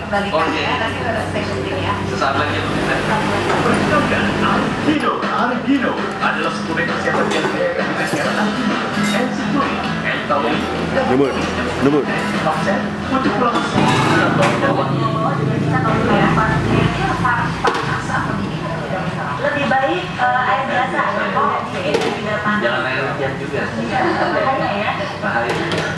kembalikan ya, nanti ada station ya. Sesaat lagi Perkenalkan, Argino. Argino adalah suplemen kesehatan yang kaya kandungan Ensituri, Entawi, Nomor. vaksin untuk pulang Lebih baik air biasa. jangan air hujan juga.